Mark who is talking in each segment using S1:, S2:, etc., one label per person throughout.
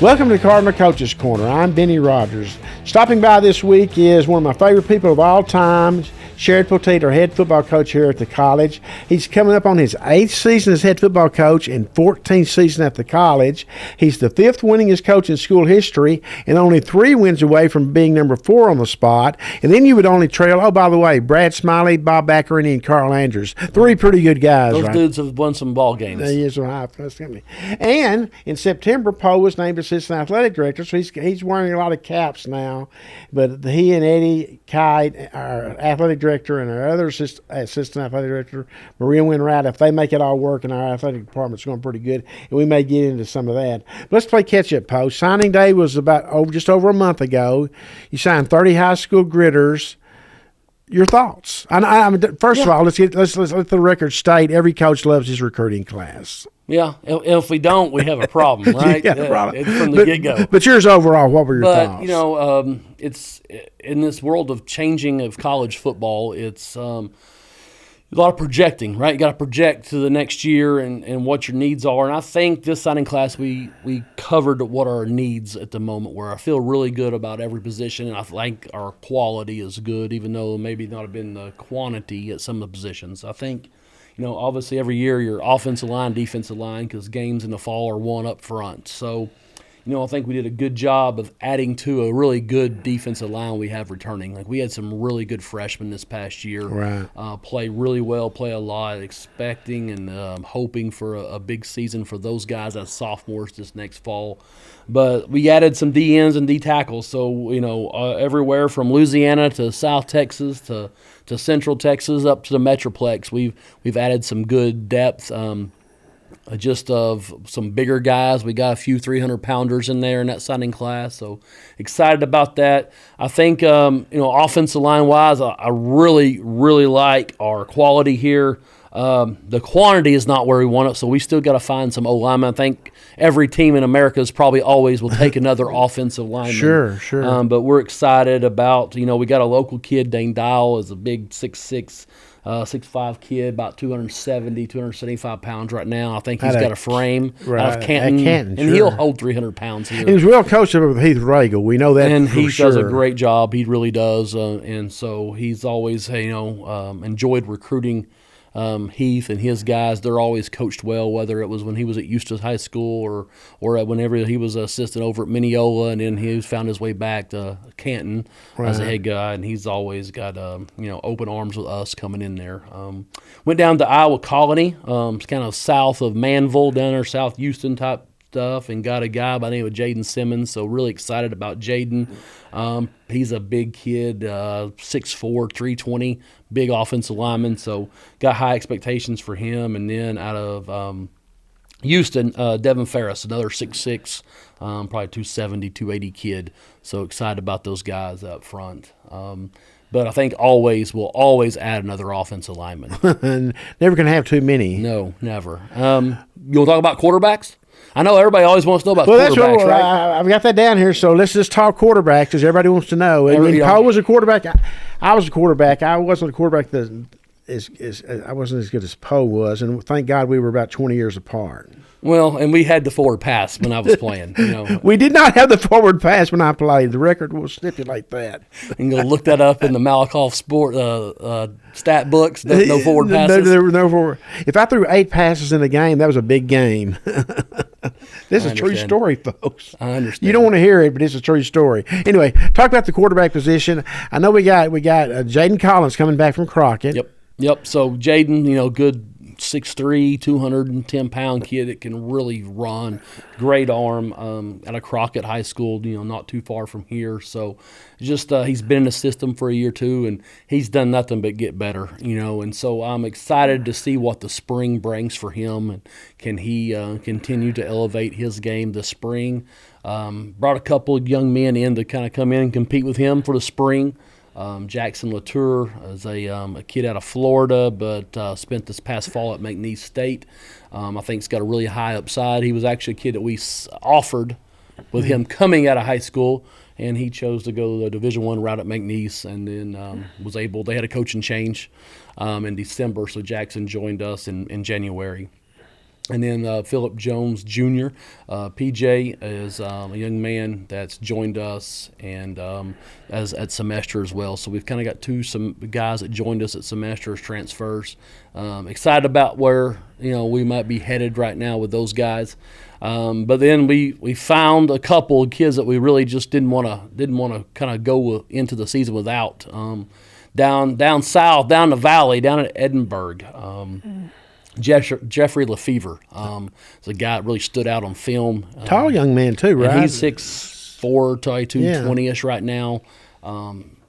S1: Welcome to the Cardinal Coaches Corner. I'm Benny Rogers. Stopping by this week is one of my favorite people of all time, Sherard Poteete, our head football coach here at the college. He's coming up on his 8th season as head football coach and 14th season at the college. He's the 5th winningest coach in school history and only 3 wins away from being number 4 on the spot. And then you would only trail, oh, by the way, Brad Smiley, Bob Baccarini, and Carl Andrews. 3 pretty good guys,
S2: Those
S1: right?
S2: dudes have won some ball games.
S1: Yes, and in September, Poe was named assistant athletic director, so he's wearing a lot of caps now. But he and Eddie Kite, our athletic director, and our other assistant athletic director, Maria Winwright, if they make it all work, and our athletic department's going pretty good, and we may get into some of that. But let's play catch-up, Poe. Signing day was just over a month ago. You signed 30 high school gritters. Your thoughts? First of all, let's let the record state every coach loves his recruiting class.
S2: Yeah, and if we don't, we have a problem, right?
S1: Yeah, problem.
S2: It's from the get-go.
S1: But yours overall, what were your thoughts?
S2: But, it's in this world of changing of college football, it's a lot of projecting, right? You got to project to the next year and what your needs are. And I think this signing class, we covered what our needs at the moment were. I feel really good about every position, and I think our quality is good, even though maybe not have been the quantity at some of the positions. I think, obviously every year your offensive line, defensive line, because games in the fall are won up front. So, I think we did a good job of adding to a really good defensive line we have returning. Like, we had some really good freshmen this past year.
S1: Right.
S2: Play really well, play a lot, expecting and hoping for a big season for those guys as sophomores this next fall. But we added some D-ends and D-tackles. So, everywhere from Louisiana to South Texas to Central Texas up to the Metroplex, we've added some good depth. Just of some bigger guys. We got a few 300-pounders in there in that signing class, so excited about that. I think, offensive line-wise, I really, really like our quality here. The quantity is not where we want it, so we still got to find some O-linemen. I think every team in America is probably always will take another offensive lineman.
S1: Sure.
S2: But we're excited about, we got a local kid, Dane Dial, is a big 6'6", 6'5" kid, about 275 pounds right now. I think he's got a frame out of Canton, and he'll hold 300 pounds here.
S1: He was well coached with Heath Regal. We know that,
S2: and
S1: for
S2: he
S1: sure.
S2: does a great job. He really does, and so he's always, enjoyed recruiting. Heath and his guys, they're always coached well, whether it was when he was at Eustis High School or whenever he was an assistant over at Mineola, and then he found his way back to Canton as a head guy, and he's always got open arms with us coming in there. Went down to Iowa Colony, it's kind of south of Manville, down there, South Houston type stuff, and got a guy by the name of Jaden Simmons, so really excited about Jaden. He's a big kid, 6'4", 320, big offensive lineman, so got high expectations for him. And then out of Houston, Devin Ferris, another 6'6", probably 270, 280 kid, so excited about those guys up front. But I think we'll always add another offensive lineman.
S1: Never going to have too many.
S2: No, never. You want to talk about quarterbacks? I know everybody always wants to know about quarterbacks,
S1: that's what,
S2: right?
S1: I've got that down here, so let's just talk quarterbacks because everybody wants to know. And Poe was a quarterback. I was a quarterback. I wasn't a quarterback I wasn't as good as Poe was, and thank God we were about 20 years apart.
S2: Well, and we had the forward pass when I was playing.
S1: We did not have the forward pass when I played. The record will stipulate that.
S2: And go look that up in the Malakoff sport stat books. No forward passes.
S1: There were no forward. If I threw 8 passes in a game, that was a big game. This is a true story, folks.
S2: I understand.
S1: You don't want to hear it, but it's a true story. Anyway, talk about the quarterback position. I know we got Jaden Collins coming back from Crockett.
S2: Yep. So Jaden, good 6'3", 210-pound kid that can really run. Great arm out of Crockett High School, not too far from here. So just he's been in the system for a year or two, and he's done nothing but get better, And so I'm excited to see what the spring brings for him, and can he continue to elevate his game this spring. Brought a couple of young men in to kind of come in and compete with him for the spring. Jackson Latour is a kid out of Florida, but spent this past fall at McNeese State. I think he's got a really high upside. He was actually a kid that we offered with him coming out of high school, and he chose to go the Division I route at McNeese, and then was able. They had a coaching change in December, so Jackson joined us in January. And then Philip Jones Jr. PJ is a young man that's joined us and as at semester as well. So we've kind of got some guys that joined us at semester as transfers. Excited about where we might be headed right now with those guys. But then we found a couple of kids that we really just didn't want to kind of go into the season without. Down south, down the valley, down at Edinburgh. Jeffrey Lefevre is a guy that really stood out on film.
S1: Tall young man too, right?
S2: And he's 6'4", 220-ish right now.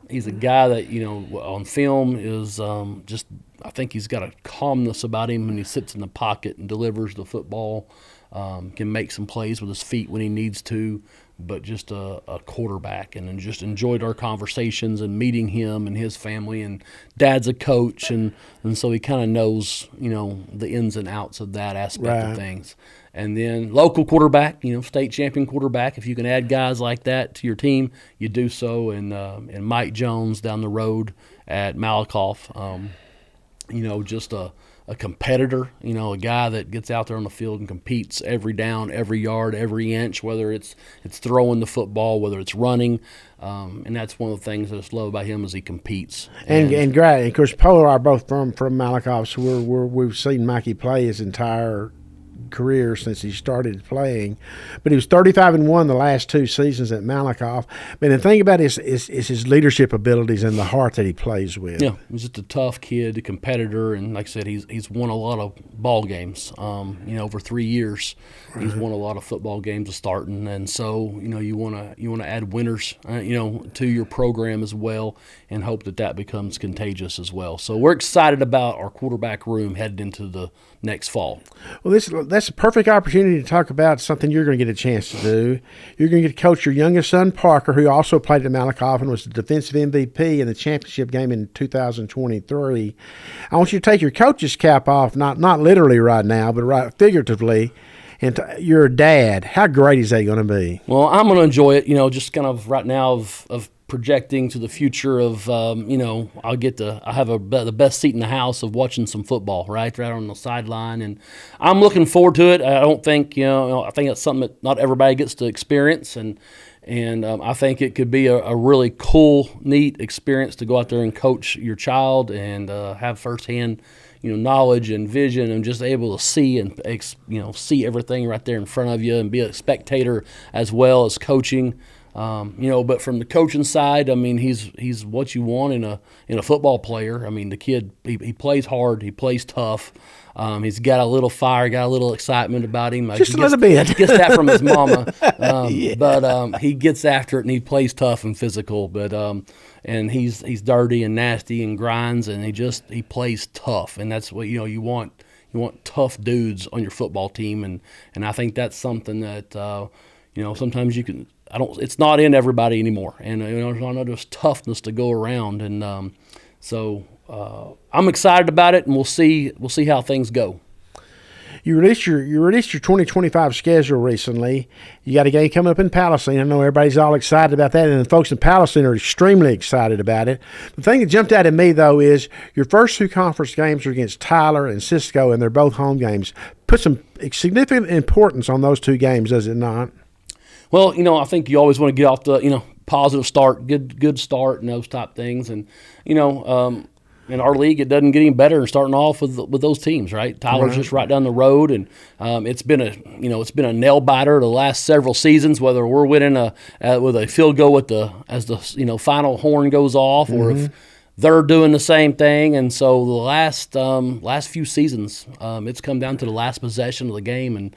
S2: He's a guy that on film is just. I think he's got a calmness about him when he sits in the pocket and delivers the football. Can make some plays with his feet when he needs to, but just a quarterback. And then just enjoyed our conversations and meeting him and his family. And Dad's a coach, and so he kind of knows the ins and outs of that aspect of things. And then local quarterback, state champion quarterback. If you can add guys like that to your team, you do so. And Mike Jones down the road at Malakoff, just a competitor, a guy that gets out there on the field and competes every down, every yard, every inch, whether it's throwing the football, whether it's running. And that's one of the things I just love about him is he competes.
S1: And great. And of course, Polo and I are both from Malakoff, so we've seen Mikey play his entire career since he started playing, but he was 35-1 the last 2 seasons at Malakoff. But the thing about it is his leadership abilities and the heart that he plays with.
S2: Yeah, he's just a tough kid, a competitor, and like I said, he's won a lot of ball games. Over 3 years, he's won a lot of football games starting, and so you want to add winners, to your program as well, and hope that becomes contagious as well. So we're excited about our quarterback room headed into the next fall.
S1: Well, that's a perfect opportunity to talk about something you're going to get a chance to do. You're going to get to coach your youngest son, Parker, who also played at Malakoff and was the defensive MVP in the championship game in 2023. I want you to take your coach's cap off, not literally right now, but figuratively. And you're a dad. How great is that going to be?
S2: Well, I'm going to enjoy it, just kind of right now of projecting to the future of, I have the best seat in the house of watching some football, right on the sideline. And I'm looking forward to it. I don't think, I think it's something that not everybody gets to experience. And I think it could be a really cool, neat experience to go out there and coach your child and have firsthand knowledge and vision and just able to see and see everything right there in front of you and be a spectator as well as coaching. But from the coaching side, I mean, he's what you want in a football player. I mean, the kid he plays hard, he plays tough. He's got a little fire, got a little excitement about him.
S1: Just a little bit.
S2: He gets that from his mama.
S1: Yeah.
S2: But he gets after it and he plays tough and physical. But and he's dirty and nasty and grinds and he plays tough, and that's what you want. You want tough dudes on your football team, and I think that's something that sometimes you can. It's not in everybody anymore, and there's not just toughness to go around, and so I'm excited about it, and we'll see how things go.
S1: You released your 2025 schedule recently. You got a game coming up in Palestine. I know everybody's all excited about that, and the folks in Palestine are extremely excited about it. The thing that jumped out at me, though, is your first 2 conference games are against Tyler and Cisco, and they're both home games. Put some significant importance on those 2 games, does it not?
S2: Well, I think you always want to get off the, positive start, good start and those type things. And, in our league, it doesn't get any better than starting off with those teams, right? Tyler's just right down the road, and it's been a nail biter the last several seasons. Whether we're winning with a field goal as the final horn goes off, or if they're doing the same thing. And so the last few seasons, it's come down to the last possession of the game, and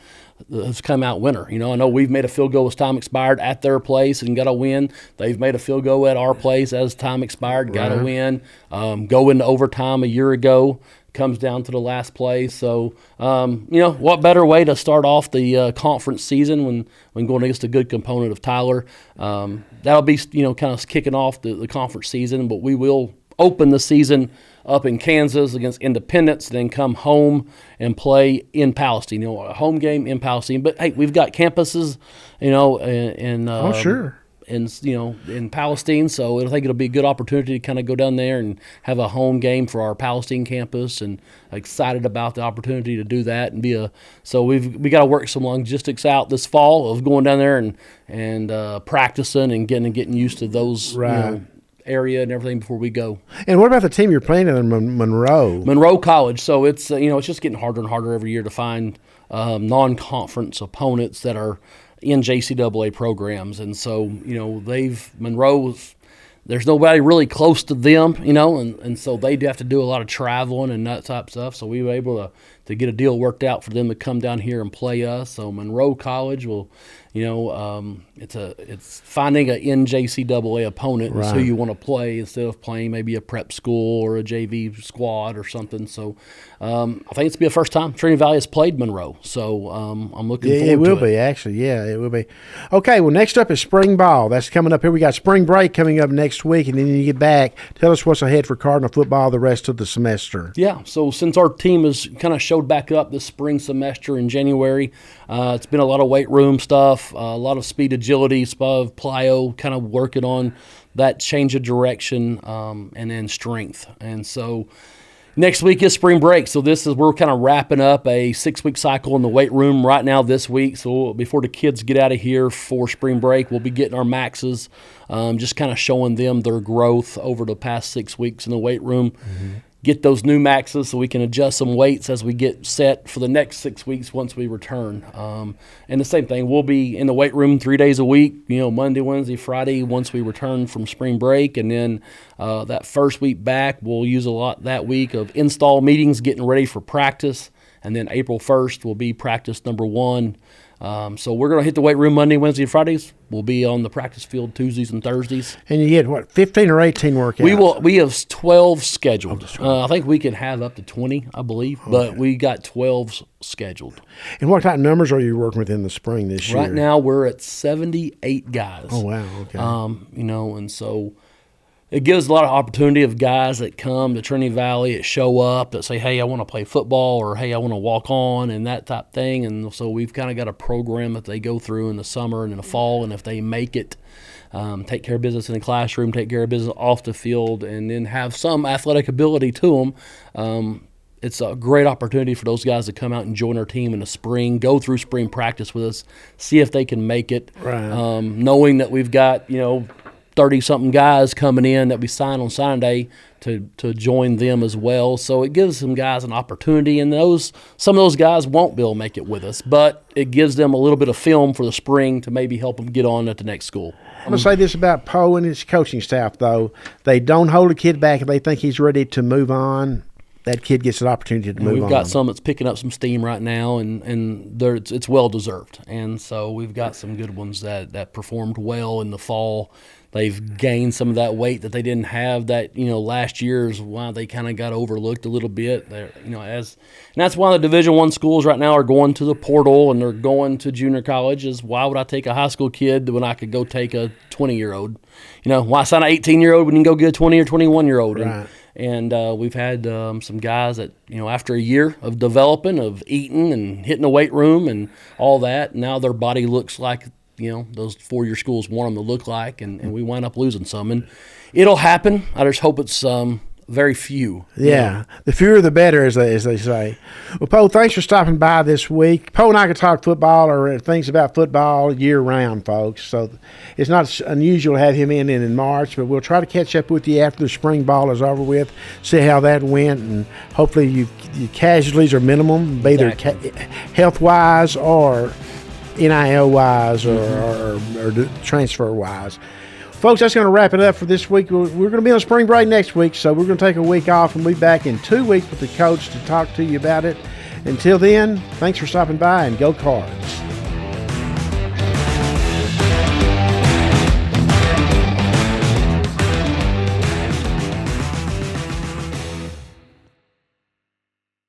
S2: has come out winner. I know we've made a field goal as time expired at their place and got a win. They've made a field goal at our place as time expired, got a win. Go into overtime a year ago, comes down to the last play. So, what better way to start off the conference season when going against a good component of Tyler. That'll be, kind of kicking off the conference season, but we will open the season up in Kansas against Independence, then come home and play in Palestine. A home game in Palestine. But hey, we've got campuses,
S1: Sure.
S2: in Palestine. So I think it'll be a good opportunity to kind of go down there and have a home game for our Palestine campus, and excited about the opportunity to do that and so we got to work some logistics out this fall of going down there and practicing and getting used to those area and everything before we go.
S1: And what about the team you're playing in Monroe?
S2: Monroe College. So it's it's just getting harder and harder every year to find non-conference opponents that are in JCAA programs, and so Monroe's. There's nobody really close to them, and so they have to do a lot of traveling and that type of stuff. So we were able to get a deal worked out for them to come down here and play us. So Monroe College will, it's finding an NJCAA opponent is who you want to play instead of playing maybe a prep school or a JV squad or something. So I think it's be the first time Trinity Valley has played Monroe. So I'm looking forward to it.
S1: It will be, actually. Yeah, it will be. Okay, well, next up is spring ball. That's coming up here. We got spring break coming up next week, and then you get back. Tell us what's ahead for Cardinal football the rest of the semester.
S2: Yeah, so since our team has kind of showed back up this spring semester in January, it's been a lot of weight room stuff, a lot of speed agility, plyo, kind of working on that change of direction, and then strength. And so next week is spring break. So we're kind of wrapping up a 6-week cycle in the weight room right now this week. So before the kids get out of here for spring break, we'll be getting our maxes, just kind of showing them their growth over the past 6 weeks in the weight room. Mm-hmm. Get those new maxes so we can adjust some weights as we get set for the next 6 weeks once we return. And the same thing, we'll be in the weight room 3 days a week, Monday, Wednesday, Friday once we return from spring break. And then that first week back, we'll use a lot that week of install meetings, getting ready for practice. And then April 1st will be practice number 1. So we're going to hit the weight room Monday, Wednesday, and Fridays. We'll be on the practice field Tuesdays and Thursdays.
S1: And you get, 15 or 18 workouts?
S2: We have 12 scheduled. I think we can have up to 20, I believe, but we got 12 scheduled.
S1: And what type of numbers are you working with in the spring this year?
S2: Right now we're at 78 guys.
S1: Oh, wow, okay.
S2: And so it gives a lot of opportunity of guys that come to Trinity Valley, that show up, that say, hey, I want to play football, or hey, I want to walk on, and that type of thing. And so we've kind of got a program that they go through in the summer and in the fall, and if they make it, take care of business in the classroom, take care of business off the field, and then have some athletic ability to them, it's a great opportunity for those guys to come out and join our team in the spring, go through spring practice with us, see if they can make it, knowing that we've got, 30-something guys coming in that we sign on signing day to join them as well. So it gives some guys an opportunity, and some of those guys won't be able to make it with us, but it gives them a little bit of film for the spring to maybe help them get on at the next school.
S1: I'm going to say this about Poe and his coaching staff, though. They don't hold a kid back if they think he's ready to move on. That kid gets an opportunity to move on.
S2: We've got some that's picking up some steam right now, and it's well-deserved. And so we've got some good ones that performed well in the fall. They've gained some of that weight that they didn't have that, last year is why they kind of got overlooked a little bit. And that's why the Division I schools right now are going to the portal and they're going to junior college. Is why would I take a high school kid when I could go take a 20-year-old? Why sign an 18-year-old when you can go get a 20 or 21-year-old?
S1: Right.
S2: And we've had some guys that, after a year of developing, of eating and hitting the weight room and all that, now their body looks like, those 4-year schools want them to look like, and we wind up losing some. And it'll happen. I just hope it's very few.
S1: Yeah, the fewer the better, as they say. Well, Poe, thanks for stopping by this week. Poe and I could talk football or things about football year-round, folks. So it's not unusual to have him in March, but we'll try to catch up with you after the spring ball is over with, see how that went, and hopefully your casualties are minimum, be either health-wise or NIL-wise or transfer-wise. Folks, that's going to wrap it up for this week. We're going to be on spring break next week, so we're going to take a week off and be back in 2 weeks with the coach to talk to you about it. Until then, thanks for stopping by, and go Cards.